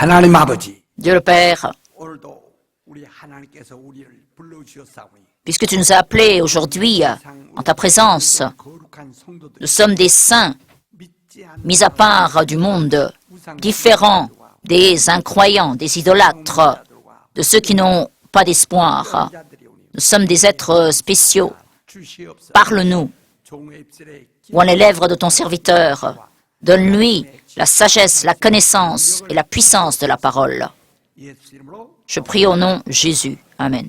하나님 아버지, Dieu le Père, 오늘도 우리 하나님께서 우리를 불러주셨사오니 puisque tu nous as appelés aujourd'hui en ta présence, 거룩한 성도들 nous sommes des saints 믿지 않는 mis à part du monde, différents des incroyants, des idolâtres, de ceux qui n'ont pas d'espoir. 자들이 오니 Nous sommes des êtres spéciaux. 주시옵소서. Parle-nous, 종의 입술에 ouvre les lèvres de ton serviteur. Donne-lui la sagesse, la connaissance et la puissance de la parole. 예수 이름으로 Je prie au nom de Jésus. Amen.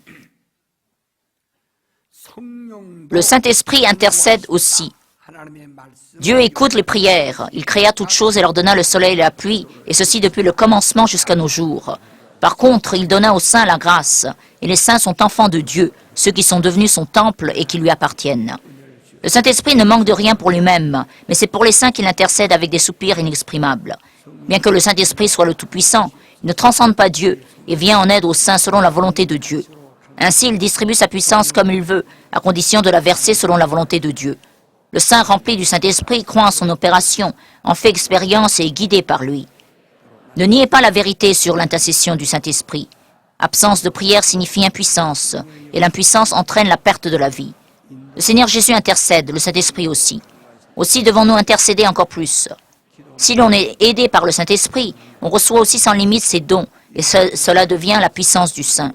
성령도 Le Saint-Esprit intercède aussi. 하나님의 말씀 Dieu écoute les prières. Il créa toutes choses et leur donna le soleil et la pluie, et ceci depuis le commencement jusqu'à nos jours. Par contre, il donna aux saints la grâce, et les saints sont enfants de Dieu, ceux qui sont devenus son temple et qui lui appartiennent. Le Saint-Esprit ne manque de rien pour lui-même, mais c'est pour les saints qu'il intercède avec des soupirs inexprimables. Bien que le Saint-Esprit soit le Tout-Puissant, il ne transcende pas Dieu et vient en aide aux saints selon la volonté de Dieu. Ainsi, il distribue sa puissance comme il veut, à condition de la verser selon la volonté de Dieu. Le saint rempli du Saint-Esprit croit en son opération, en fait expérience et est guidé par lui. Ne niez pas la vérité sur l'intercession du Saint-Esprit. Absence de prière signifie impuissance, et l'impuissance entraîne la perte de la vie. Le Seigneur Jésus intercède, le Saint-Esprit aussi. Aussi devons-nous intercéder encore plus. Si l'on est aidé par le Saint-Esprit, on reçoit aussi sans limite ses dons, et cela devient la puissance du Saint.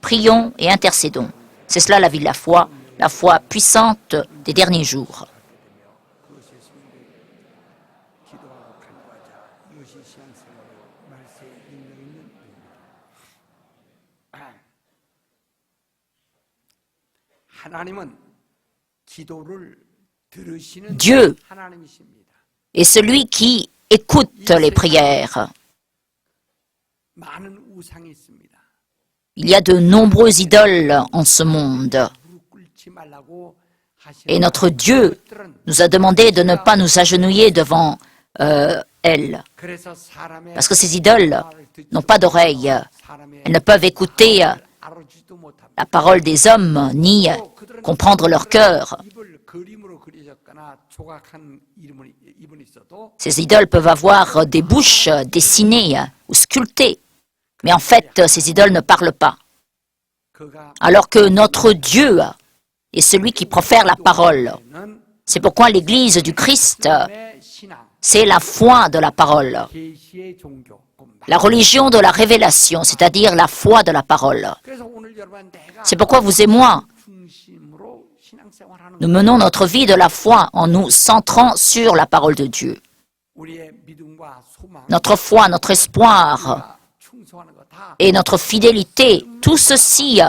Prions et intercédons. C'est cela la vie de la foi puissante des derniers jours. 하나님은 기도를 들으시는 Dieu 하나님이십니다. est celui qui écoute les prières. 많은 우상이 있습니다. Il y a de nombreuses idoles en ce monde. 무릎 꿇지 말라고 Et 하시는 notre Dieu 것들은 nous a demandé de ne pas nous agenouiller devant elles. 그래서 사람의 Parce que ces idoles 말을 듣지 n'ont pas d'oreilles. 사람의 Elles ne peuvent écouter 알아주지도 못합니다. la parole des hommes, ni comprendre leur cœur. 입을 그림으로 그리셨거나 조각한 이분이 있어도 Ces idoles peuvent avoir des bouches dessinées ou sculptées. Mais en fait, ces idoles ne parlent pas. 그가 Alors que notre Dieu est celui qui profère la parole. 는 C'est pourquoi l'Église du Christ, 의 신앙, c'est la foi de la parole. 계시의 종교. La religion de la révélation, c'est-à-dire la foi de la parole. 그래서 오늘 여러분 내가 C'est pourquoi vous et moi, 중심으로 신앙생활하는 nous menons notre vie de la foi en nous centrant sur la parole de Dieu. 우리의 믿음과 소망, Notre foi, notre espoir 충성하는 거 다 et notre fidélité, tout ceci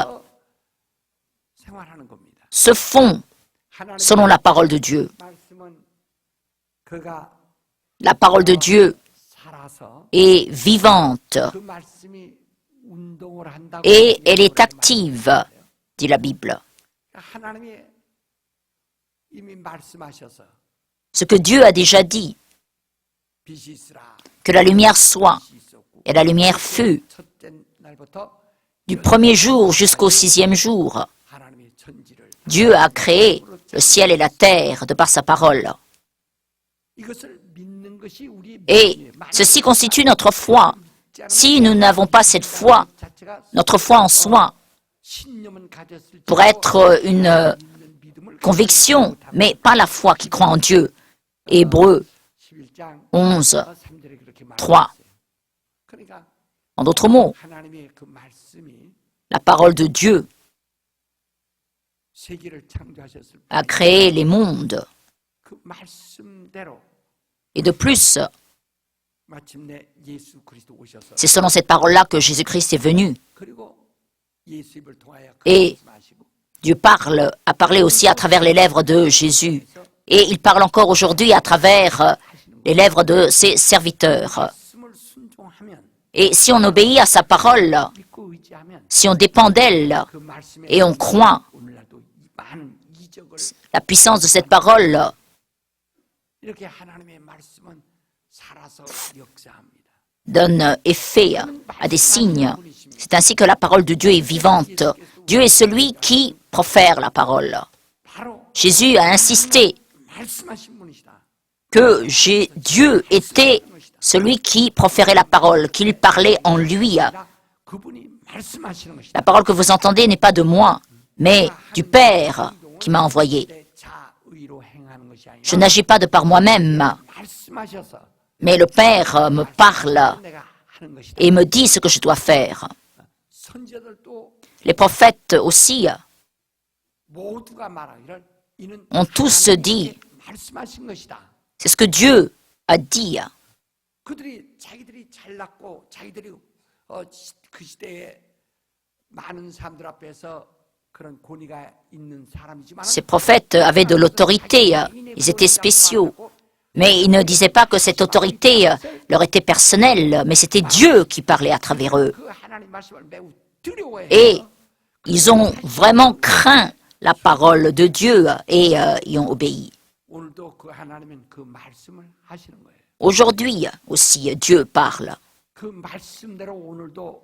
생활하는 겁니다. se font 하나님의 selon la parole de Dieu. 말씀은 그가 La parole de Dieu 살아서 est vivante 그 말씀이 운동을 한다고 et elle est active, dit la Bible. 하나님이 이미 말씀하셔서 Ce que Dieu a déjà dit, 빛이 있으라 que la lumière soit, 빛이 있었고 et la lumière fut, 첫째 날부터 du premier jour jusqu'au 6e jour. 하나님이 천지를 Dieu a créé le ciel et la terre de par sa parole. 이것을 믿는 것이 우리의 Et 믿음이에요. ceci constitue notre foi. Si nous n'avons pas cette foi, 자체가 notre foi en soi 신념은 가졌을지라도 pourrait être une 믿는 믿음을 conviction, mais pas la foi qui croit en Dieu. Hébreux 11장 11, 3절에 그렇게 3. 말했어요. 그러니까 En d'autres mots, 하나님의 그 말씀이 la parole de Dieu 세계를 창조하셨을 a 때 créé les mondes. 그 말씀대로 Et de plus, 마침내 예수 그리스도 오셔서 c'est selon cette parole-là que Jésus-Christ est venu. 그리고 예수 입을 통하여 Et 말씀하시고 Dieu a parlé aussi à travers les lèvres de Jésus. Et il parle encore aujourd'hui à travers les lèvres de ses serviteurs. 말씀을 순종하면 Et si on obéit à sa parole, 믿고 의지하면 si on dépend d'elle 그 말씀에 et on croit 오늘날도 많은 이적을 la puissance de cette parole, 이렇게 하나님의 말씀은 살아서 역사합니다. donne effet à des signes. C'est ainsi que la parole de Dieu est vivante. Dieu est celui qui profère la parole. 바로 Jésus a insisté 말씀하신 분이시다. que Dieu était celui qui proférait la parole, qu'il parlait en lui. 그분이 말씀하시는 것이다. La parole que vous entendez n'est pas de moi, mais du Père qui m'a envoyé. 내 자의로 행하는 것이 아니라 Je n'agis pas de par moi-même, 말씀하셔서 mais le Père me parle 내가 하는 것이다. et me dit ce que je dois faire. 선지자들도 Les prophètes aussi 모두가 말하기를 이는 ont tous dit, 말씀하신 것이다. c'est ce que Dieu a dit. 그들이 자기들이 잘났고 자기들이 그 시대에 많은 사람들 앞에서 그런 권위가 있는 사람이지만 Ces prophètes avaient de l'autorité, ils étaient spéciaux, mais ils ne disaient pas que cette autorité leur était personnelle, mais c'était Dieu qui parlait à travers eux. 그 하나님 말씀을 매우 두려워해요. Et ils ont vraiment craint la parole de Dieu et y ont obéi. 오늘도 그 하나님은 그 말씀을 하시는 거예요. Aujourd'hui aussi, Dieu parle. 그 말씀대로 오늘도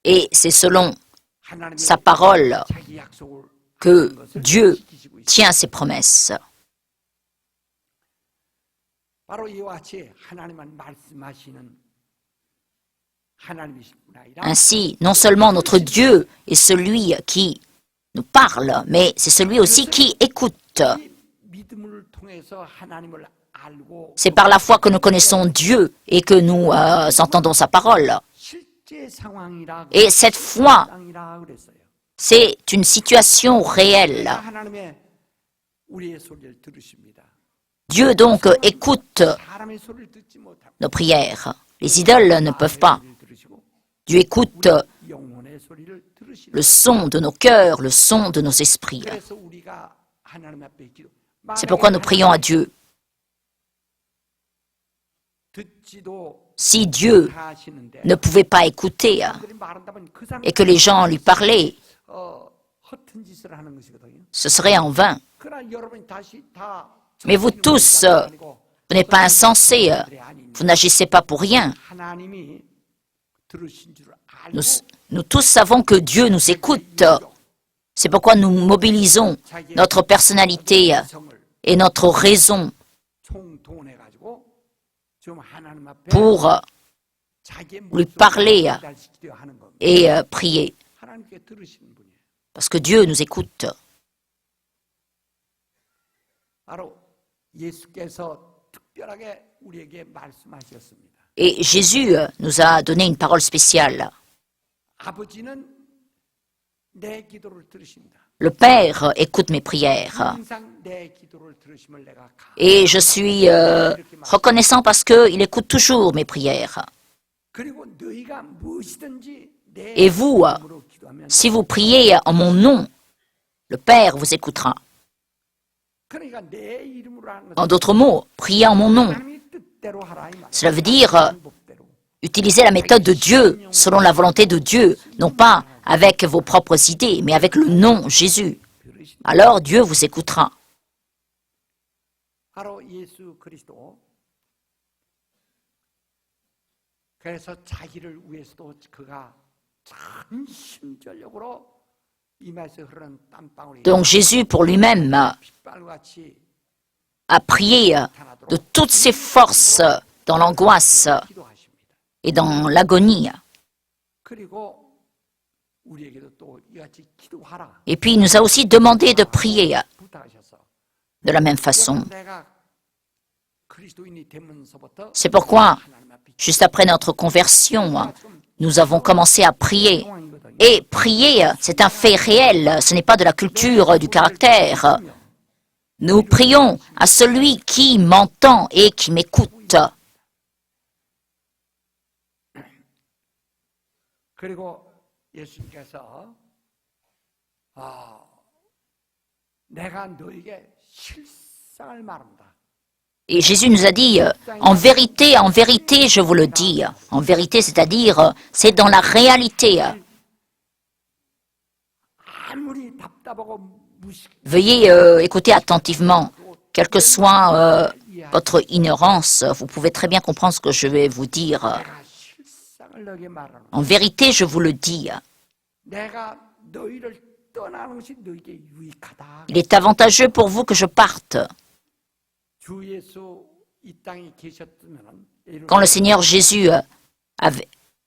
Et c'est selon 하나님의 sa parole 자기 약속을 que 하시는 것을 Dieu 지키시고 있어요. tient ses promesses. 바로 이와 같이 하나님은 말씀하시는 하나님이시구나. Ainsi, non seulement notre Dieu est celui qui nous parle, mais c'est celui aussi qui écoute. 이 믿음을 통해서 하나님을 알고 C'est par la foi que nous connaissons Dieu et que nous entendons sa parole. 실제 상황이라 Et cette foi, 상황이라 그랬어요. c'est une situation réelle. 하나님의 우리의 소리를 들으십니다. Dieu donc écoute 사람의 소리를 듣지 못하고 nos prières. Les idoles ne peuvent pas. 소리를 들으시고 Dieu écoute 영혼의 소리를 들으시는. le son de nos cœurs, le son de nos esprits. 그래서 우리가 하나님 앞에 기도. C'est pourquoi nous prions à Dieu. 듣지도 Si Dieu 하시는데 ne pouvait pas écouter 그들이 말한다면 그 et que les gens lui parlaient, 허튼 짓을 하는 것이거든요. ce serait en vain. 그러나 여러분이 다시 다 Mais vous tous, vous n'êtes pas insensés, vous n'agissez pas pour rien. 하나님이 들으신 줄 알고 Nous tous savons que Dieu nous écoute. C'est pourquoi nous mobilisons notre personnalité et notre raison 총동원해 가지고 좀 하나님 앞에 pour 자기의 lui 목소리를 parler 전달시키려 하는 겁니다. et prier. 하나님께 들으시는 분이에요. Parce que Dieu nous écoute. 바로 예수께서 특별하게 우리에게 말씀하셨습니다. Et Jésus nous a donné une parole spéciale. 아버지는 내 기도를 들으십니다. Le Père écoute mes prières. 항상 내 기도를 들으심을 내가 Et je suis reconnaissant parce qu'il écoute toujours mes prières. 그리고 너희가 무엇이든지 내 Et vous, 이름으로 기도하면 si vous priez en mon nom, le Père vous écoutera. 그러니까 내 이름으로 하는 En 것은 d'autres mots, priez en mon nom. 하나님의 뜻대로 하라 이 말이에요. Cela veut dire 방법대로. utiliser la méthode de Dieu, selon la volonté de Dieu, non pas avec vos propres idées, mais avec le nom Jésus. 들으신 Alors Dieu vous écoutera. 바로 예수 그리스도. 그래서 자기를 위해서도 그가 전심전력으로 이마에서 흐르는 땀방울이 Donc Jésus, pour lui-même, 빗발같이 a prié de toutes ses forces dans l'angoisse 기도하십니다. et dans l'agonie. 그리고 우리에게도 또 이같이 기도하라 Et puis il nous a aussi demandé de prier 부탁하셔서 de la même façon. 내가 그리스도인이 되면서부터 C'est pourquoi, 하나님 앞에 juste après notre conversion, nous avons commencé à prier. 기도하거든요. Et prier, c'est un fait réel, ce n'est pas de la culture du caractère. Nous prions à celui qui m'entend et qui m'écoute. 그리고 예수님께서 내가 너에게 실상을 말한다. Et Jésus nous a dit, en vérité, je vous le dis. En vérité, c'est-à-dire, c'est dans la réalité. 아무리 답답하고 무식 Veuillez écouter attentivement. Quelle que soit votre ignorance, vous pouvez très bien comprendre ce que je vais vous dire. 내가 실상을 너에게 말하는 En vérité, je vous le dis. 내가 너희를 떠나는 것이 너에게 유익하다. Il est avantageux pour vous que je parte. 주 예수 이 땅에 계셨으면은 Quand le Seigneur Jésus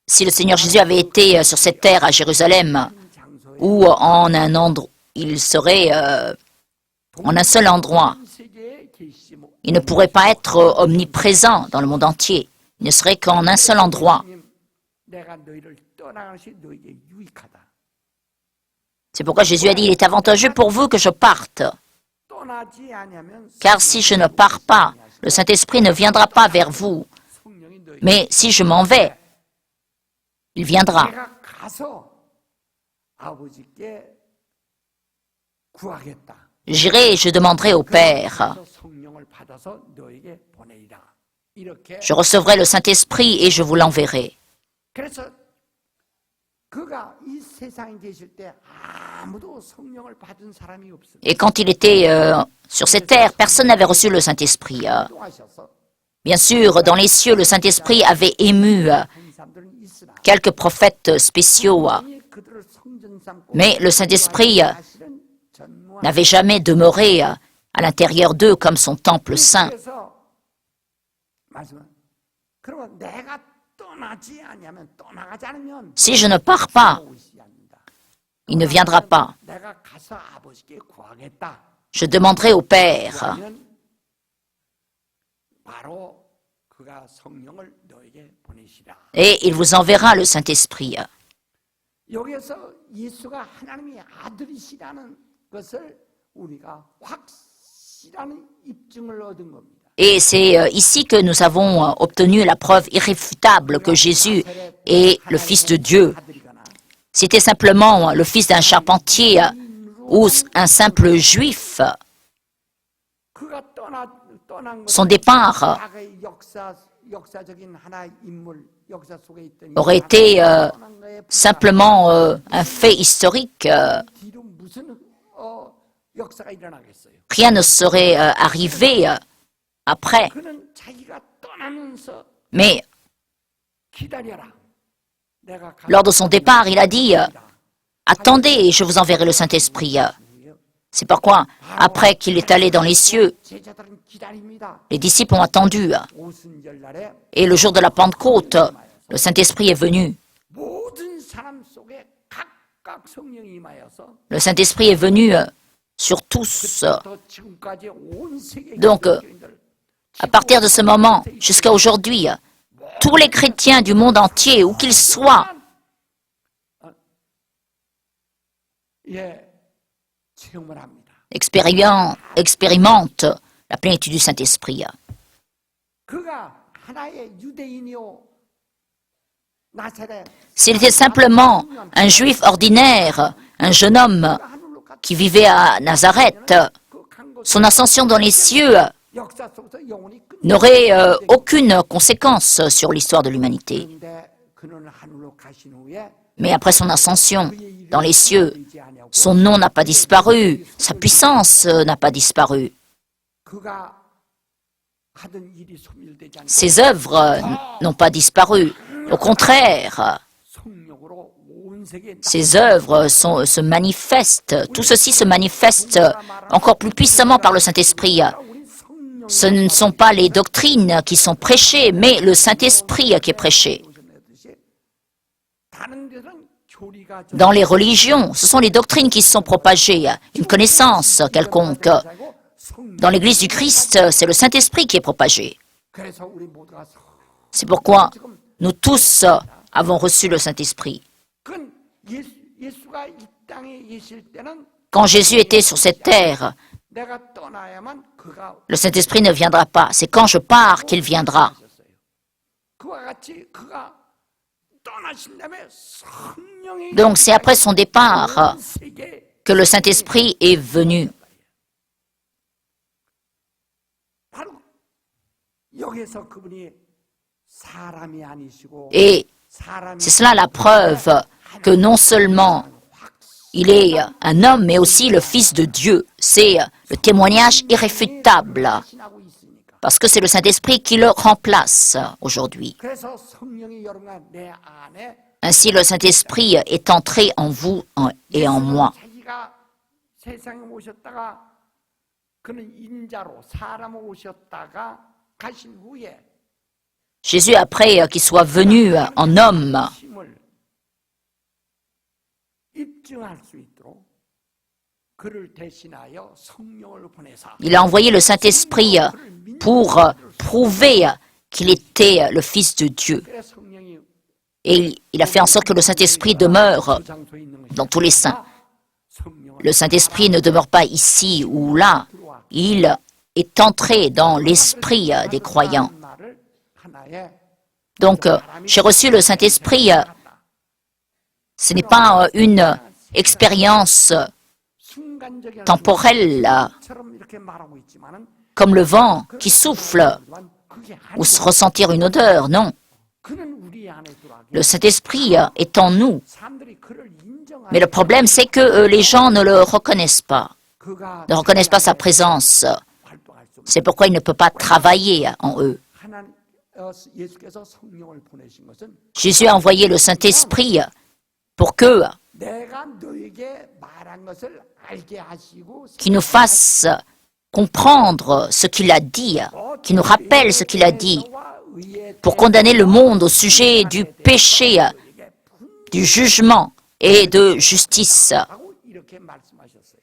si le Seigneur Jésus avait été sur cette terre à Jérusalem, 장소에 ou en un endroit, il serait en un seul endroit. 전 세계에 계시지 못. Il ne pourrait pas être omniprésent dans le monde entier. Il ne serait qu'en un seul endroit. 주님, 내가 너희를 떠나가는 것이 너희에게 유익하다. C'est pourquoi Jésus a dit, il est avantageux pour vous que je parte. 떠나지 아니하면 Car si je ne pars pas, le Saint-Esprit ne viendra pas vers vous. 성령이 너희 Mais si je m'en vais, il viendra. 내가 가서 아버지께 구하겠다. J'irai et je demanderai au Père. 그래서 성령을 받아서 너에게 보내리라. 이렇게 Je recevrai le Saint-Esprit et je vous l'enverrai. 그래서 그가 이 세상에 계실 때 아무도 성령을 받은 사람이 없어요. Et quand il était sur cette terre, personne n'avait reçu le Saint-Esprit. 동하셔서 Bien sûr, dans les cieux, le Saint-Esprit avait ému 한 사람들은 있으나 quelques prophètes spéciaux, 그들을 성전 삼고 mais le Saint-Esprit 사실은 전무한 n'avait jamais demeuré à l'intérieur d'eux comme son temple saint. 그래서 말씀 그러면 내가 떠나지 아니하면 떠나가지 않으면 Si je ne pars pas, 오시지 않는다. il ne viendra pas. 내가 가서 아버지께 구하겠다. Je demanderai au Père. 그러면 바로 그가 성령을 너에게 보내시라. Et il vous enverra le Saint-Esprit. 여기에서 예수가 하나님의 아들이시라는 것을 우리가 확실한 입증을 얻은 겁니다. Et c'est ici que nous avons obtenu la preuve irréfutable que Jésus est le Fils de Dieu. C'était simplement le fils d'un charpentier ou un simple juif. 그가 떠난 Son départ 과거의 역사적인 하나의 인물, 역사 속에 있던 aurait été 떠난 거에 simplement un fait historique. 뒤로 무슨 역사가 일어나겠어요? Rien ne serait arrivé après. 그는 자기가 떠나면서 Mais 기다려라. 내가 lors de son départ, il a dit « Attendez et je vous enverrai le Saint-Esprit. » C'est pourquoi, après qu'il est allé dans les cieux, 제자들은 기다립니다. les disciples ont attendu. 오순절날에 Et le jour de la Pentecôte, le Saint-Esprit est venu. 모든 사람 속에 각각 성령이 임하여서 Le Saint-Esprit est venu sur tous. 또 지금까지 온 세계 Donc, à partir de ce moment jusqu'à aujourd'hui, tous les chrétiens du monde entier, où qu'ils soient, 예, 체험을 합니다. expérimentent la plénitude du Saint-Esprit. 그가 하나의 유대인이요 나사렛 S'il était simplement un juif ordinaire, un jeune homme 하늘로 갔 qui vivait à Nazareth, 그간 것 son ascension dans les cieux 역사 속에서 영원히 끝. n'aurait aucune conséquence sur l'histoire de l'humanité. 그런데 그는 하늘로 가신 후에 Mais après son ascension dans les cieux, son nom n'a pas disparu, sa puissance n'a pas disparu. 그가 하던 일이 소멸되지 않고 Ses œuvres n'ont pas disparu. Au contraire, 성령으로 온 세계에 ses œuvres se manifestent. Tout ceci se manifeste encore plus puissamment par le Saint-Esprit. 우리 성령 Ce ne sont pas les doctrines qui sont prêchées, mais le Saint-Esprit qui est prêché. 오셨듯이 다른 데는 교리가 좀 Dans les religions, ce sont les doctrines qui sont propagées, une connaissance quelconque. Dans l'Église du Christ, c'est le Saint-Esprit qui est propagé. 그래서 우리 모두가 C'est pourquoi nous tous avons reçu le Saint-Esprit. 그건 예수가 이 땅에 계실 때는 Quand Jésus était sur cette terre, 내가 떠나야만 그가 le Saint-Esprit ne viendra pas. C'est quand je pars qu'il viendra. 오셨어요. 그와 같이 그가 떠나신 다음에 성령이 Donc c'est après son départ 온 세계에 que le Saint-Esprit est venu. 바로 여기서 그분이 사람이 아니시고 Et 사람이 c'est cela la preuve que non seulement il est un homme, mais aussi le Fils de Dieu. C'est le témoignage irréfutable, 신하고 있으니까. parce que c'est le Saint-Esprit qui le remplace aujourd'hui. 그래서 성령이 여러분과 내 안에 Ainsi, le Saint-Esprit est entré en vous et en moi. 자기가 세상에 오셨다가 그는 인자로 사람으로 오셨다가 가신 후에 Jésus, après qu'il soit venu en homme, 힘을 입증할 수 있도록 그를 대신하여 성령을 보내사 il a envoyé le Saint-Esprit pour prouver qu'il était le Fils de Dieu. 그래 성령이 Et il a fait en sorte que le Saint-Esprit demeure 그 장소에 있는 것이 dans tous les saints. 성령을 Le Saint-Esprit ne demeure pas ici ou là. Il est entré dans l'esprit des croyants. 말을 하나의 Donc, j'ai reçu le Saint-Esprit. Ce n'est pas une expérience 순간적인 temporelle 처럼 이렇게 말하고 있지만은 comme le vent qui souffle 그게 ou se ressentir une odeur. Non, 그는 우리 안에 들어가게 le Saint-Esprit est en nous. 사람들이 그를 인정하는 Mais le problème, c'est que les gens ne le reconnaissent pas, 그가 ne reconnaissent pas sa présence. 활동할 수 없는 C'est pourquoi il ne peut pas travailler en eux. 하나님 예수께서 성령을 보내신 것은 Jésus a envoyé le Saint-Esprit pour que, 내가 너에게 말한 것을 알게 하시고 qu'il nous fasse comprendre ce qu'il a dit, qu'il nous rappelle ce qu'il a dit, pour condamner le monde au sujet du péché, du jugement et de justice. 하고 이렇게 말씀하셨어요.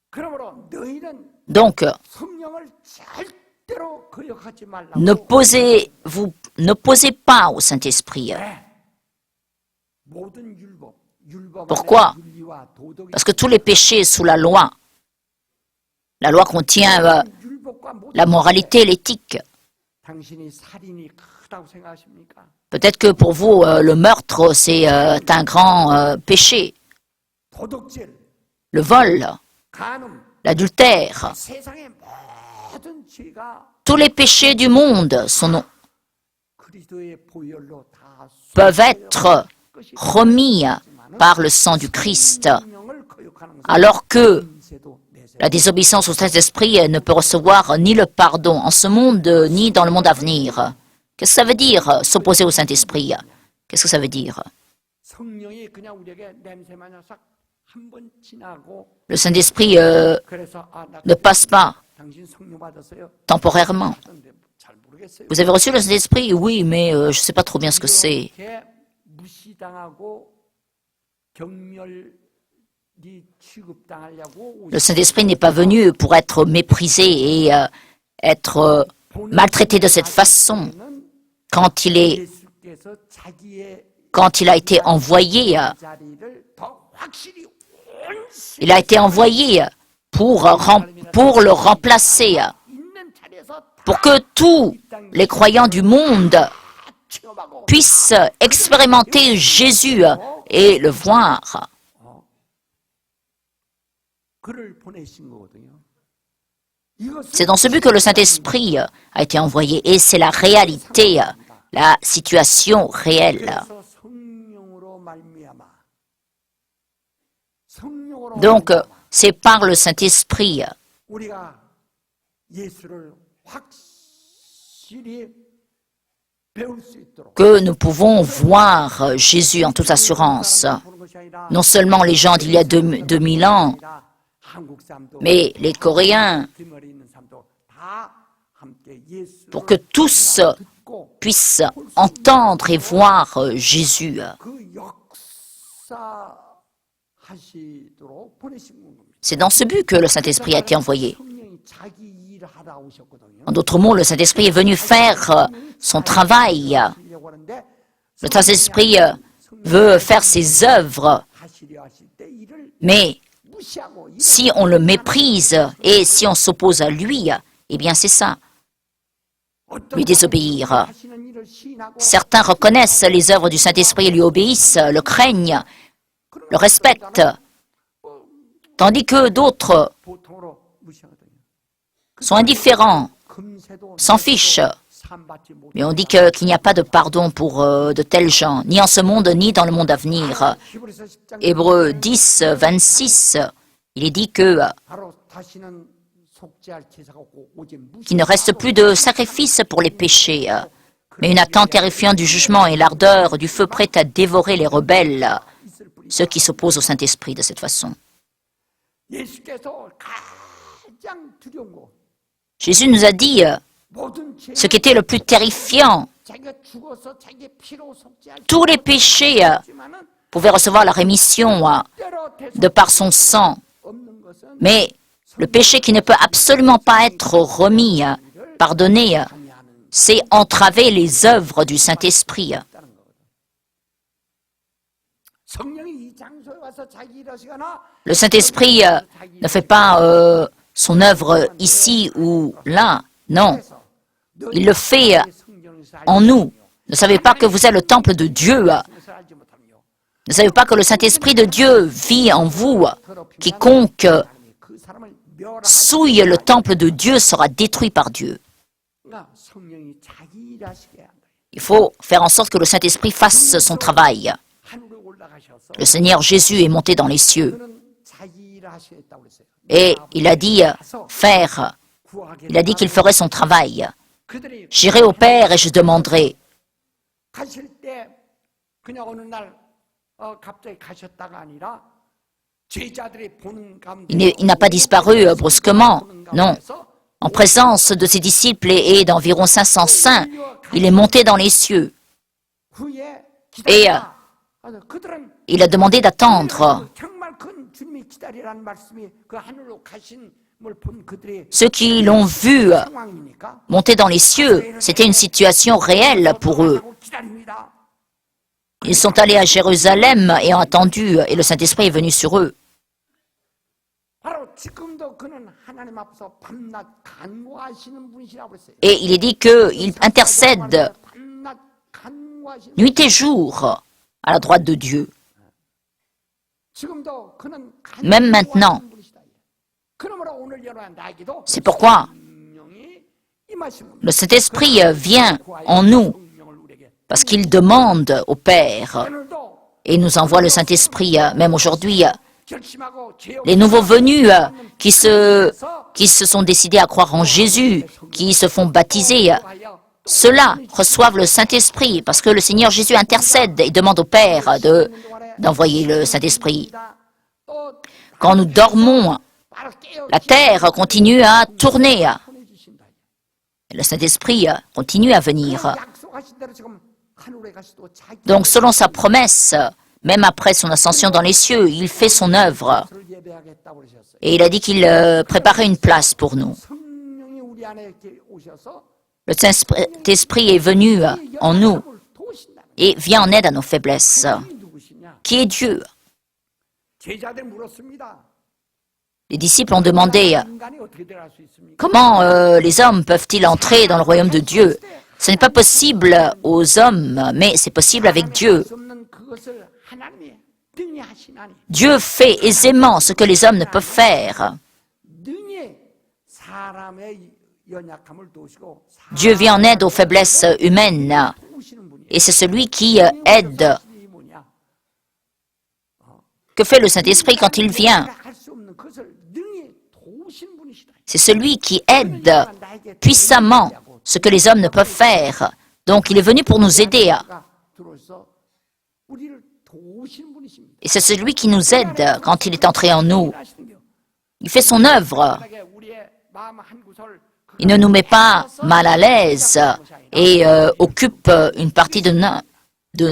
그러므로 너희는 Donc, 성령을 절대로 거역하지 말라고. ne posez pas au Saint-Esprit. 모든 율법 Pourquoi? 안에 윤리와 도덕이 Parce que tous les péchés sous la loi contient 율법과 모든 la moralité et l'éthique. 당신이 살인이 크다고 생각하십니까? Peut-être que pour vous, le meurtre, c'est un grand péché. 도덕질, Le vol, 간음, l'adultère, 세상의 모든 죄가 tous les péchés du monde 그리스도의 보혈로 다 peuvent être remis par le sang du Christ, 성령을 거역하는 것은 alors que 인세도 내세. la désobéissance au Saint-Esprit ne peut recevoir ni le pardon en ce monde, ni dans le monde à venir. Qu'est-ce que ça veut dire, s'opposer au Saint-Esprit? Qu'est-ce que ça veut dire? 성령이 그냥 우리에게 냄새만 나서 한번 지나고 Le Saint-Esprit 그래서 나 ne passe pas 당신 성령 받았어요? temporairement. 하던데 잘 모르겠어요. Vous avez reçu le Saint-Esprit? Oui, mais je ne sais pas trop bien ce que c'est. 이렇게 무시당하고 경멸이 취급당하려고 Le Saint-Esprit n'est pas venu pour être méprisé et être maltraité de cette façon. Quand il 예수께서 자기의 a été envoyé, 자리를 더 확실히 온 il a été envoyé pour le remplacer, 있는 자리에서 pour que tous les croyants du monde 체험하고 puissent expérimenter Jésus et le voir. 그를 보내신 거거든요. C'est dans ce but que le Saint-Esprit a été envoyé et c'est la réalité, la situation réelle. 그래서 성령으로 말미암아 성령으로 Donc, 말미암아 c'est par le Saint-Esprit 우리가 예수를 확실히 배울 수 있도록 que nous pouvons voir Jésus en toute assurance. 보는 것이 아니라 Non seulement les gens d'il y a 2000 ans, 한국 사람도 mais les Coréens, 귀머리 있는 사람도 다 함께 예수를 pour que tous 듣고 puissent entendre et voir Jésus. 그 역사하시도록 보내신 겁니다. C'est dans ce but que le Saint-Esprit a été envoyé. 성령이 자기 일을 하다 오셨거든요. En d'autres mots, le Saint-Esprit est venu faire son travail. 하시려고 하는데 Le Saint-Esprit veut faire ses œuvres, 하시려 하실 때 이를 mais 무시하고 si on le méprise et si on s'oppose à lui, eh bien c'est ça, lui désobéir. 하시는 일을 시인하고 Certains reconnaissent les œuvres du Saint-Esprit et lui obéissent, le craignent, le respectent, tandis que d'autres 보통으로 무시하거든요. sont indifférents, 금세도 s'en fichent. 삼받지 못. Mais on dit qu'il n'y a pas de pardon pour de tels gens, ni en ce monde, ni dans le monde à venir. 히브리서 10장 Hébreux 10, 26, il est dit que 바로 다시는 속죄할 제사가 없고 오직 무시. qu'il ne reste plus de sacrifice pour les péchés, mais une attente terrifiante du jugement et l'ardeur du feu prêt à dévorer les rebelles, ceux qui s'opposent au Saint-Esprit de cette façon. 예수께서 가장 두려운 거 Jésus nous a dit 모든 ce qui était le plus terrifiant. 자기가 죽어서 자기의 피로 속죄할 Tous les péchés 있지만은 pouvaient recevoir la rémission 때로 de par son sang. 없는 것은 Mais le péché qui ne peut absolument pas être remis, pardonné, 방해하는 c'est entraver les œuvres du Saint-Esprit. 있다는 거거든. 성령이 이 장소에 와서 자기 일하시거나 Le Saint-Esprit ne fait pas son œuvre ici ou là. Non, il le fait en nous. Ne savez pas que vous êtes le temple de Dieu. Ne savez pas que le Saint-Esprit de Dieu vit en vous. Quiconque 그 사람을 멸하시니까 souille le temple de Dieu sera détruit par Dieu. 성령이 자기 일하시게 한다. Il faut faire en sorte que le Saint-Esprit fasse son travail. 하늘에 올라가셔서 Le Seigneur Jésus est monté dans les cieux 그는 자기 일하시겠다고 그랬어요. et il a dit faire. Il a dit qu'il ferait son travail. 그들이 J'irai au Père et je demanderai. 가실 때 그냥 어느 날 갑자기 가셨다가 아니라 제자들이 보는 가운데 Il n'a pas disparu brusquement, non. En présence de ses disciples et d'environ 500 saints, il est monté dans les cieux 후에 et 기다리라. 그들은 il a demandé d'attendre. 정말 큰 주님이 기다리라는 말씀이 그 하늘로 가신 걸 본 그들의 Ceux qui l'ont vu 상황이니까 monter dans les cieux, c'était une situation réelle pour eux. 하고 기다립니다. Ils sont allés à Jérusalem et ont attendu, et le Saint-Esprit est venu sur eux. 바로 지금도 그는 하나님 앞에서 밤낮 간구하시는 분이시라고 했어요. Et il est dit qu'il intercède 밤낮 간구하시는 nuit et jour à la droite de Dieu. 지금도 그는 Même maintenant. 간구하시는 분이시다. 그러므로 오늘 여러분 나에게도 C'est pourquoi 성령이 임하시는 le Saint-Esprit vient en nous, 성령을 우리에게 parce qu'il demande au Père 오늘도 et nous envoie le Saint-Esprit, même aujourd'hui. 결심하고 죄 Les nouveaux venus qui se sont décidés à croire en Jésus, qui se font baptiser, ceux-là reçoivent le Saint-Esprit parce que le Seigneur Jésus intercède et demande au Père d'envoyer le Saint-Esprit. 또 Quand nous dormons, 바로 깨어 la terre continue à tourner. Et le Saint-Esprit continue à venir. 약속하신 대로 지금 하늘에 가시도 자기 Donc, selon sa promesse, même après son ascension dans les cieux, il fait son œuvre. 것을 예배하겠다고 그러셨어요. Et il a dit qu'il préparait une place pour nous. 성령이 우리 안에 이렇게 오셔서 Le Saint-Esprit est venu en nous 연약함을 도우신다. et vient en aide à nos faiblesses. 이 누구시냐? Qui est Dieu? 제자들 물었습니다. Les disciples ont demandé 인간이 어떻게 들어갈 수 있습니까? comment les hommes peuvent-ils entrer dans le royaume de Dieu? Ce n'est pas possible aux hommes, mais c'est possible avec Dieu. 수 없는 그것을 하나님이 능히 하시나니 Dieu fait aisément ce que les hommes ne peuvent faire. 능히 사람의 연약함을 도우시고 Dieu vient en aide aux faiblesses humaines 도우시는 분이에요. et c'est celui qui aide. 이 뭐냐? Que fait le Saint-Esprit quand il vient? 할수 없는 그것을 능히 도우시는 분이시다. C'est celui qui aide puissamment ce que les hommes ne peuvent faire. Donc il est venu pour nous aider. 들어서 우리를 도우시는 분이십니다. Et c'est celui qui nous aide quand il est entré en nous. Il fait son œuvre. 우리의 마음 한 구설 Il ne nous met pas mal à l'aise et occupe une partie de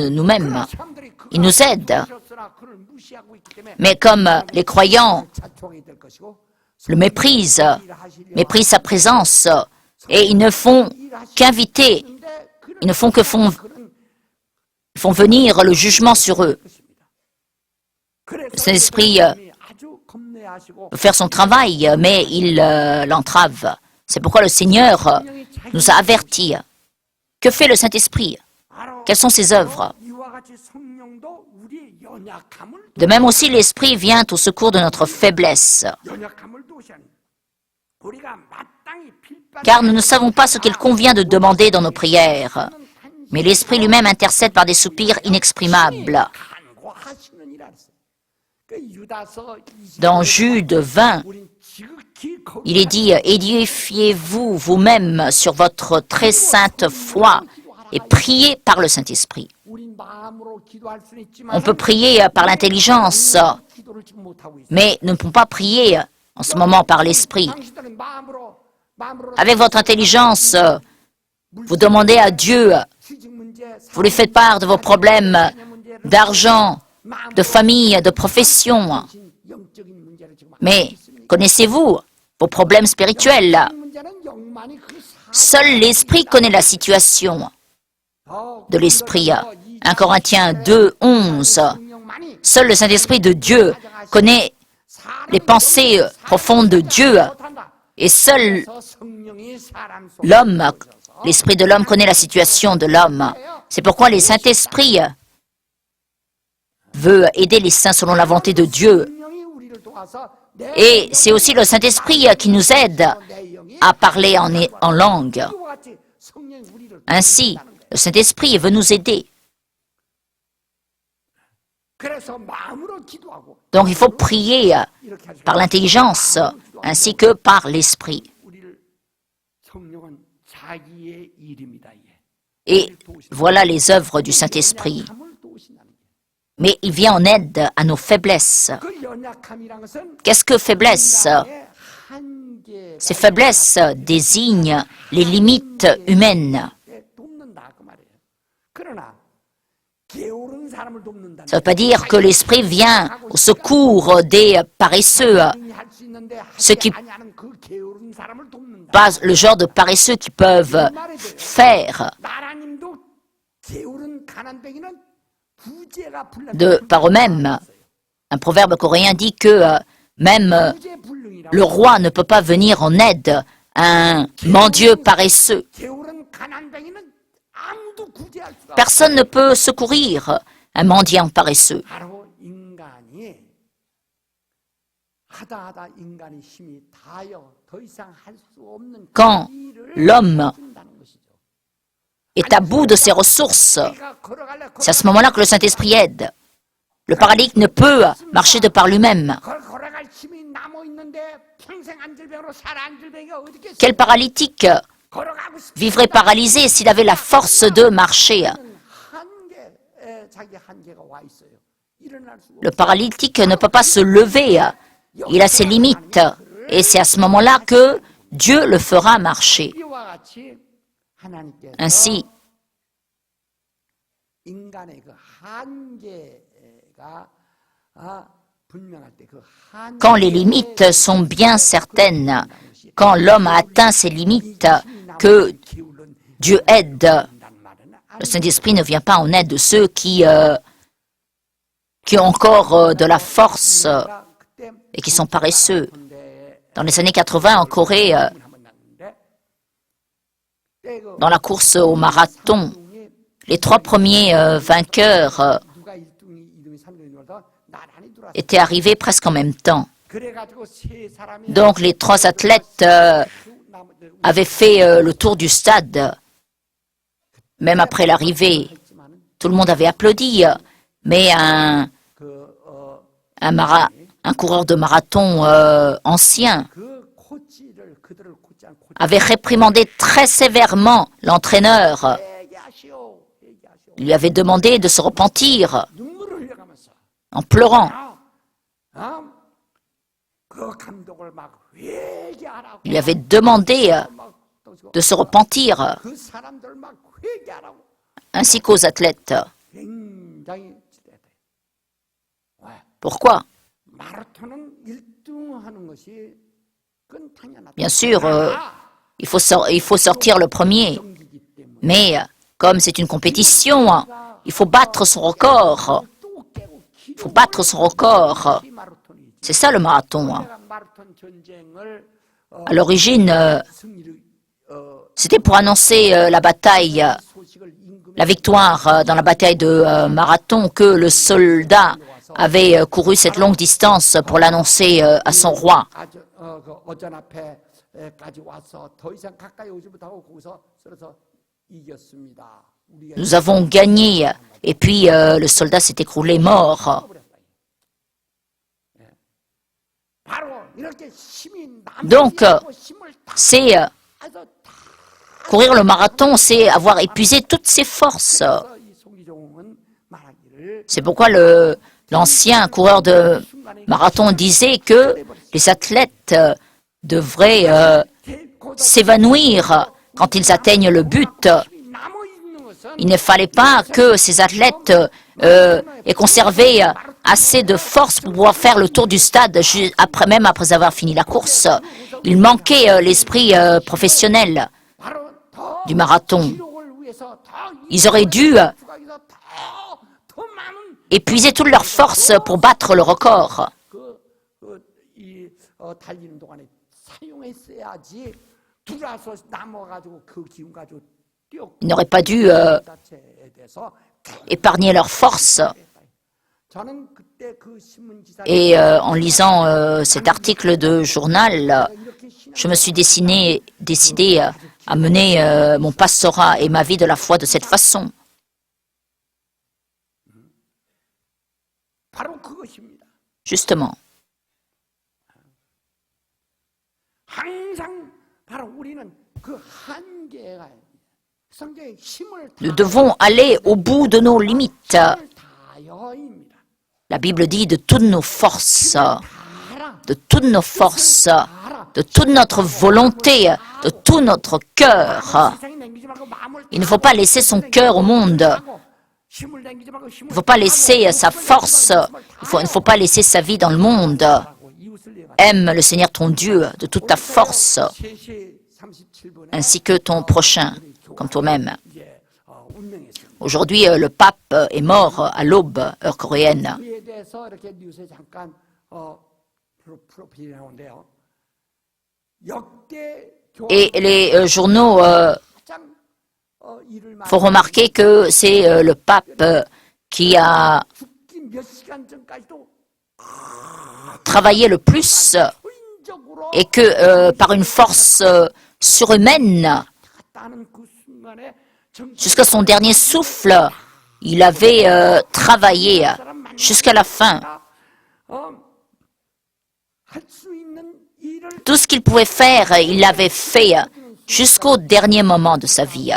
nous-mêmes. 사람들이 Il nous aide. 그러셨으나 그를 무시하고 있기 때문에 Mais comme les croyants 자초하게 될 것이고 le méprisent sa présence, et ils ne font qu'inviter, ils ne font que font venir le jugement sur eux. Le Saint-Esprit peut faire son travail, mais il l'entrave. C'est pourquoi le Seigneur nous a avertis. Que fait le Saint-Esprit? Quelles sont ses œuvres? De même aussi, l'Esprit vient au secours de notre faiblesse, car nous ne savons pas ce qu'il convient de demander dans nos prières. Mais l'Esprit lui-même intercède par des soupirs inexprimables. Dans Jude 20, il est dit « Édifiez-vous vous-même sur votre très sainte foi et priez par le Saint-Esprit ». On peut prier par l'intelligence, mais nous ne pouvons pas prier en ce moment par l'Esprit. Avec votre intelligence, vous demandez à Dieu, vous lui faites part de vos problèmes d'argent, de famille, de profession. Mais connaissez-vous vos problèmes spirituels? Seul l'Esprit connaît la situation de l'Esprit. 1 Corinthiens 2, 11. Seul le Saint-Esprit de Dieu connaît les pensées profondes de Dieu. Et seul l'homme, l'Esprit de l'homme connaît la situation de l'homme. C'est pourquoi le Saint-Esprit veut aider les saints selon la volonté de Dieu. Et c'est aussi le Saint-Esprit qui nous aide à parler en langue. Ainsi, le Saint-Esprit veut nous aider. Donc il faut prier par l'intelligence ainsi que par l'Esprit. Et voilà les œuvres du Saint-Esprit. Mais il vient en aide à nos faiblesses. Qu'est-ce que faiblesse? Ces faiblesses désignent les limites humaines. Ça ne veut pas dire que l'Esprit vient au secours des paresseux, ceux qui pas le genre de paresseux qui peuvent faire par eux-mêmes. Un proverbe coréen dit que même le roi ne peut pas venir en aide à un mendieu paresseux. Personne ne peut secourir un mendiant paresseux. Quand l'homme est à bout de ses ressources, c'est à ce moment-là que le Saint-Esprit aide. Le paralytique ne peut marcher de par lui-même. Quel paralytique vivrait paralysé s'il avait la force de marcher? Le paralytique ne peut pas se lever. Il a ses limites. Et c'est à ce moment-là que Dieu le fera marcher. Ainsi, quand les limites sont bien certaines, quand l'homme a atteint ses limites, que Dieu aide. Le Saint-Esprit ne vient pas en aide de ceux qui ont encore de la force et qui sont paresseux. Dans les années 80, en Corée, dans la course au marathon, les 3 premiers vainqueurs étaient arrivés presque en même temps. Donc les 3 athlètes avaient fait le tour du stade, même après l'arrivée. Tout le monde avait applaudi, mais un coureur de marathon ancien avait réprimandé très sévèrement l'entraîneur. Il lui avait demandé de se repentir en pleurant. Il lui avait demandé de se repentir, ainsi qu'aux athlètes. Pourquoi? Bien sûr, il faut sortir le premier, mais comme c'est une compétition, il faut battre son record. Il faut battre son record. C'est ça le marathon. À l'origine, c'était pour annoncer la bataille, la victoire dans la bataille de Marathon, que le soldat avait couru cette longue distance pour l'annoncer à son roi. Nous avons gagné, et puis le soldat s'est écroulé mort. Donc, c'est courir le marathon, c'est avoir épuisé toutes ses forces. C'est pourquoi l'ancien coureur de marathon disait que les athlètes devraient s'évanouir quand ils atteignent le but. Il ne fallait pas que ces athlètes aient conservé assez de force pour pouvoir faire le tour du stade même après avoir fini la course. Il manquait l'esprit professionnel du marathon. Ils auraient dû épuiser toute leur force pour battre le record. Ils n'auraient pas dû épargner leur force. Et en lisant cet article de journal, je me suis décidé à mener mon pastorat et ma vie de la foi de cette façon. Justement. Nous devons aller au bout de nos limites. La Bible dit de toutes nos forces, de toute notre volonté, de tout notre cœur. Il ne faut pas laisser son cœur au monde. Il ne faut pas laisser sa force, il ne faut pas laisser sa vie dans le monde. Aime le Seigneur ton Dieu de toute ta force, ainsi que ton prochain, comme toi-même. Aujourd'hui, le pape est mort à l'aube, heure coréenne. Et les journaux font remarquer que c'est le pape qui a travaillé le plus et que par une force surhumaine, jusqu'à son dernier souffle, il avait travaillé jusqu'à la fin. Tout ce qu'il pouvait faire, il l'avait fait jusqu'au dernier moment de sa vie.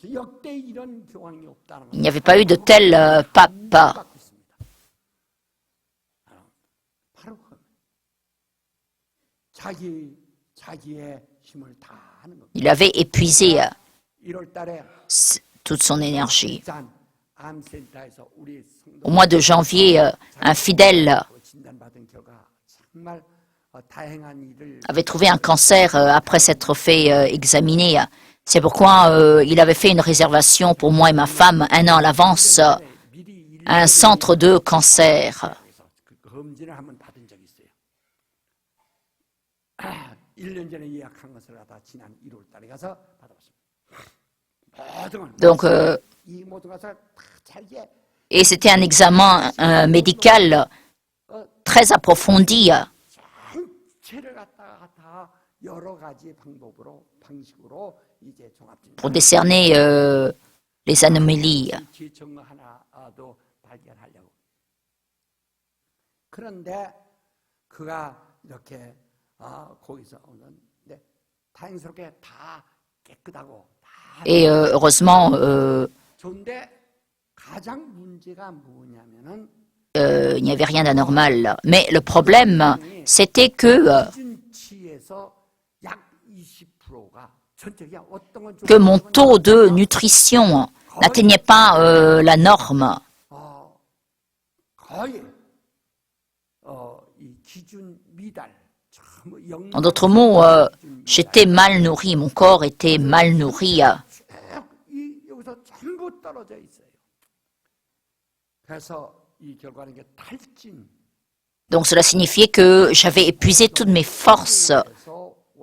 Il n'y avait pas eu de tel pape. Il avait épuisé toute son énergie. Au mois de janvier, un fidèle avait trouvé un cancer après s'être fait examiner. C'est pourquoi il avait fait une réservation pour moi et ma femme 1 an à l'avance à un centre de cancer. Donc, et c'était un examen médical très approfondi pour décerner les anomalies. Et heureusement, il n'y avait rien d'anormal. Mais le problème, c'était que mon taux de nutrition n'atteignait pas la norme. En d'autres mots, j'étais mal nourri, mon corps était mal nourri. Donc cela signifiait que j'avais épuisé toutes mes forces,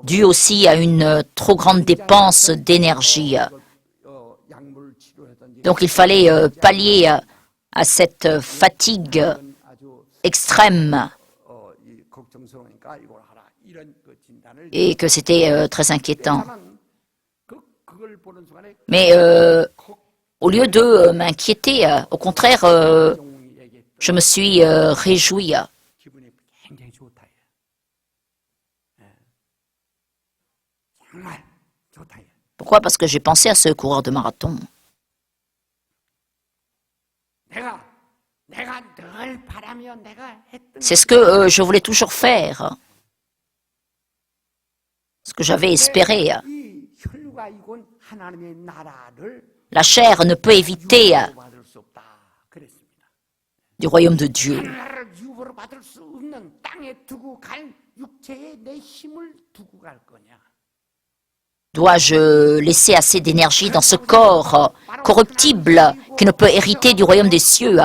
dû aussi à une trop grande dépense d'énergie. Donc il fallait pallier à cette fatigue extrême et que c'était très inquiétant. Mais au lieu de m'inquiéter, au contraire, je me suis réjoui. Pourquoi? Parce que j'ai pensé à ce coureur de marathon. C'est ce que je voulais toujours faire. ce que j'avais espéré. 이 혈류가 이건 하나님의 나라를 La chair ne peut éviter 받을 수 없다. 그랬습니다. du royaume de Dieu. 나라를 유보로 받을 수 없는 땅에 두고 갈 육체에 내 힘을 두고 갈 거냐? Dois-je laisser assez d'énergie dans ce corps corruptible qui ne peut hériter du royaume des cieux?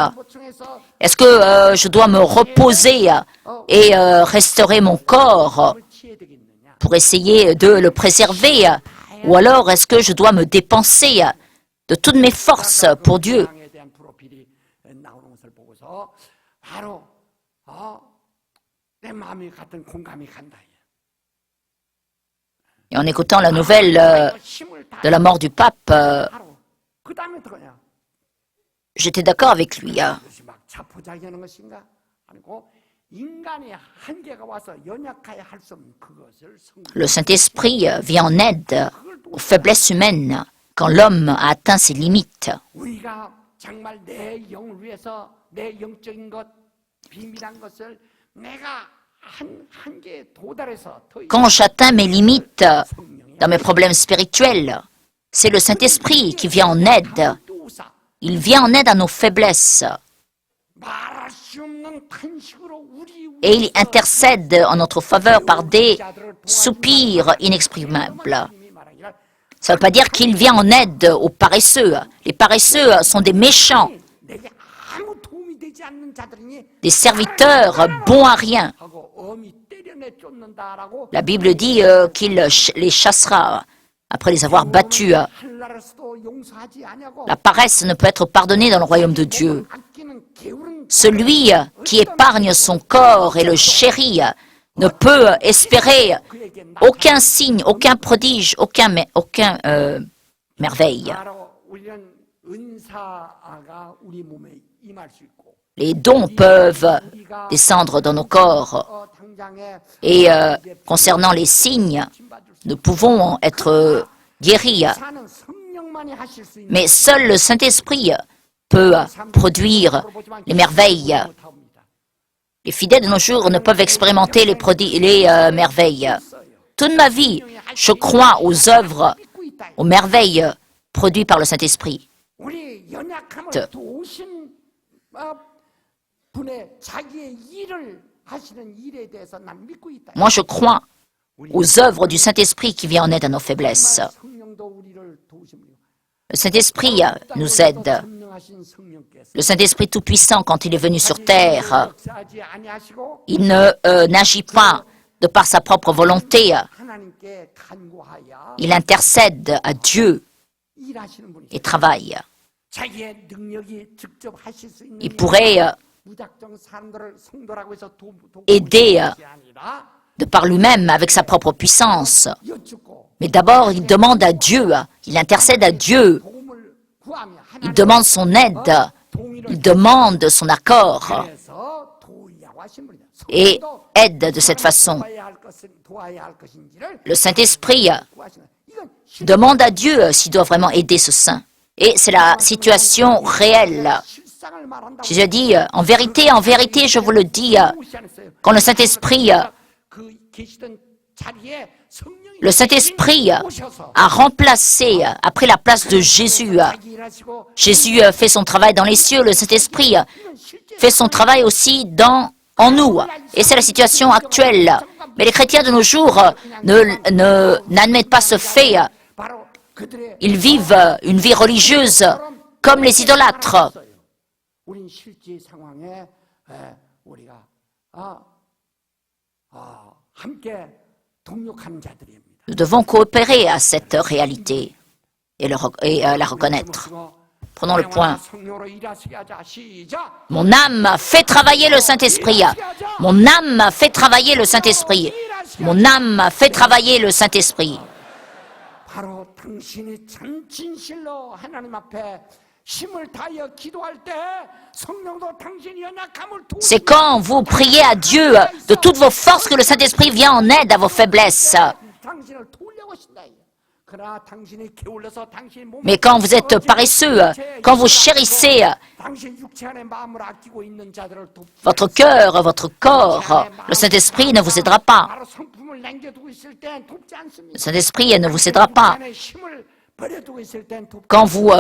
Est-ce que je dois me reposer et restaurer mon corps pour essayer de le préserver? Ou alors est-ce que je dois me dépenser de toutes mes forces pour Dieu? 세상에 대한 프로필이 나오는 것을 보고서 바로 내 마음이 같은 공감이 간다. Et en écoutant la nouvelle de la mort du pape, 바로 그 다음에 어떡하냐? j'étais d'accord avec lui. 그것이 막 자포자기하는 것인가? 아니고 인간의 한계가 와서 연약하여 할 수 없는 그것을 Le Saint-Esprit vient en aide aux faiblesses humaines quand l'homme a atteint ses limites. 우리가 정말 내 영을 위해서 내 영적인 것 비밀한 것을 내가 한계에 도달해서 더 Quand j'atteins mes limites dans mes problèmes spirituels, c'est le Saint-Esprit qui vient en aide. Il vient en aide à nos faiblesses 말할 수 없는 탄식으로 우리 et il intercède en notre faveur par des soupirs inexprimables. Ça ne veut pas dire qu'il vient en aide aux paresseux. Les paresseux sont des méchants, 내게 아무 도움이 되지 않는 자들이니 des serviteurs bons à rien. 하고 엄히 때려내 쫓는다라고 La Bible dit qu'il les chassera après les avoir battus. 할라라서도 용서하지 아니하고 La paresse ne peut être pardonnée dans le royaume de Dieu. 아끼는 게으른 Celui qui épargne son corps et le chérit ne peut espérer 그에게 aucun signe, aucun prodige, aucun merveille. 바로 우리는 은사가 우리 몸에 임할 수 있고 Les dons peuvent descendre dans nos corps. 당장에 Et concernant les signes, nous pouvons être guéris. 사는 성령만이 하실 수 있는 Mais seul le Saint-Esprit peut produire les merveilles. Les fidèles de nos jours ne peuvent expérimenter les merveilles. Toute ma vie, je crois aux œuvres, aux merveilles produites par le Saint-Esprit. 우리 연약함을 도우신 분의 자기의 일을 하시는 일에 대해서 난 믿고 있다. Moi, je crois aux œuvres du Saint-Esprit qui vient en aide à nos faiblesses. 성령도 우리를 도우십니다. Le Saint-Esprit nous aide. 전능하신 성령께서 Le Saint-Esprit Tout-Puissant, quand il est venu sur terre, 역사하지 아니하시고 il ne n'agit pas de par sa propre volonté. 하나님께 간구하여 Il intercède à Dieu 일하시는 분이 et travaille. 자기의 능력이 직접 하실 수 있는 Il pourrait 무작정 사람들을 성도라고 해서 aider 것이 아니라 de par lui-même avec sa propre puissance. 여쭙고 Mais d'abord, il demande à Dieu, il intercède à Dieu, 도움을 구하며 il demande son aide, il demande son accord 그래서 도우려고 하신 분이다. et aide de cette façon. 도와야 할 것인지를 Le Saint-Esprit 구하시는 이건 demande à Dieu s'il doit vraiment aider ce saint. Et c'est la situation réelle. 실상을 말한다고 Jésus a dit, en vérité, je vous le dis, quand le Saint-Esprit 그 계시던 자리에 성령이 Le Saint-Esprit a remplacé, a pris la place de Jésus. Jésus fait son travail dans les cieux, le Saint-Esprit fait son travail aussi en nous. Et c'est la situation actuelle. Mais les chrétiens de nos jours n'admettent pas ce fait. 바로 그들의 Ils vivent une vie religieuse comme les idolâtres. 우린 실제 상황에 우리가 함께 동력하는 자들입니다. Nous devons coopérer à cette réalité et la reconnaître. Prenons le point. 성령으로 일하시게 하자. 시작. Mon âme fait travailler le Saint-Esprit. Mon âme fait travailler le Saint-Esprit. Mon âme fait travailler le Saint-Esprit. 바로 당신이 참 진실로 하나님 앞에 힘을 다하여 기도할 때 성령도 당신 연약함을 C'est quand vous priez à Dieu de toutes vos forces que le Saint-Esprit vient en aide à vos faiblesses. 당신을 도우려고 하신다. 그러나 당신이 게을러서 당신이 몸을 Mais quand vous êtes paresseux, quand vous chérissez 당신 육체 안에 마음을 아끼고 있는 자들을 votre cœur, votre corps, le Saint-Esprit ne vous aidera pas. 바로 성품을 남겨두고 있을 땐 돕지 Le 않습니다. Saint-Esprit ne vous aidera pas. 당신의 힘을 버려두고 있을 땐 돕지 Quand vous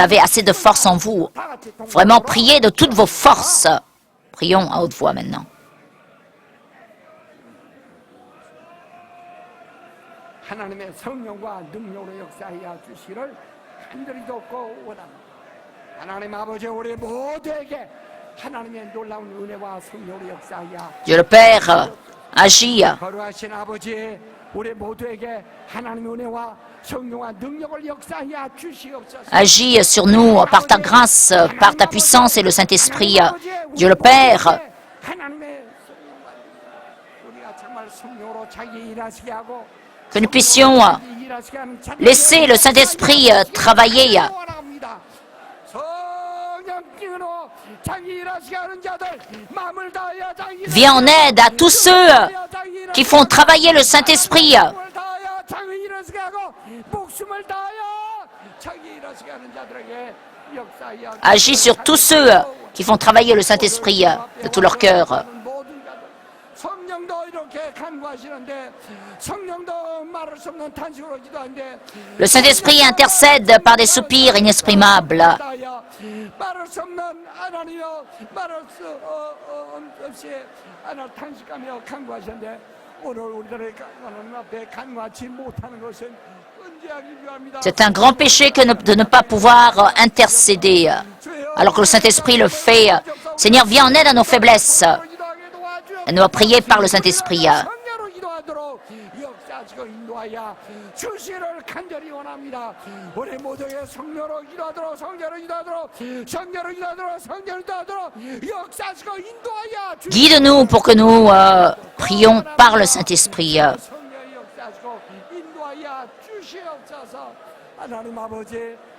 avez assez de force en vous, 다 같이 동감으로 vraiment priez de toutes vos forces. Prions à haute voix maintenant. 하나님의 성령과 능력으로 역사하여 주시기를 간절히 돕고 원합니다. 하나님 아버지 우리 모두에게 하나님의 놀라운 은혜와 성령으로 역사하여 Dieu le Père agit, 거룩하신 아버지 우리 모두에게 하나님의 은혜와 성령과 능력을 역사하여 주시옵소서. agit sur nous par ta grâce, par ta puissance et le Saint-Esprit. Dieu le Père, 하나님의 성령과 우리가 정말 성령으로 자기 일하시게 하고 que nous puissions laisser le Saint-Esprit travailler. Viens en aide à tous ceux qui font travailler le Saint-Esprit. Agis sur tous ceux qui font travailler le Saint-Esprit de tout leur cœur. Le Saint-Esprit intercède par des soupirs inexprimables. C'est un grand péché de ne pas pouvoir intercéder, alors que le Saint-Esprit le fait. Seigneur, viens en aide à nos faiblesses. Et nous allons prier par le Saint-Esprit. Guide-nous pour que nous prions par le Saint-Esprit.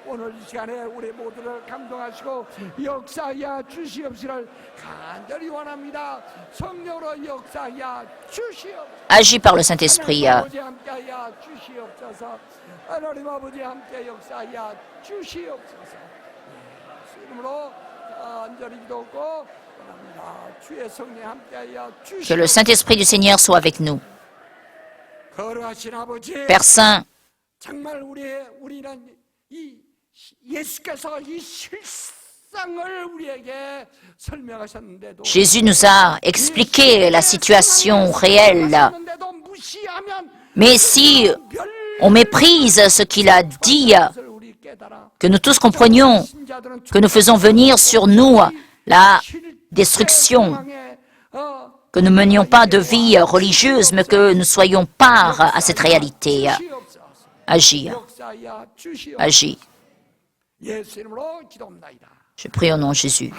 오늘 이 시간에 우리 모두를 감동하시고 역사하여 주시옵시를 간절히 원합니다. 성령으로 역사하여 주시옵소서. Agis par le Saint-Esprit. 아버지 함께하여 주시옵소서. 하나님 아버지 함께 역사하여 주시옵소서. 이름으로 간절히 기도하고 원합니다. 주의 성령 함께하여 주시옵소서. Que le Saint-Esprit du Seigneur soit avec nous. 거룩하신 아버지, Père Saint, 정말 우리는 이 예수께서 이 실상을 우리에게 설명하셨는데도 Jésus nous a expliqué la situation réelle. Mais si on méprise ce qu'il a dit, que nous tous comprenions que nous faisons venir sur nous la destruction, que nous ne menions pas de vie religieuse, mais que nous soyons part à cette réalité. Agis, agis. Je prie au nom de Jésus.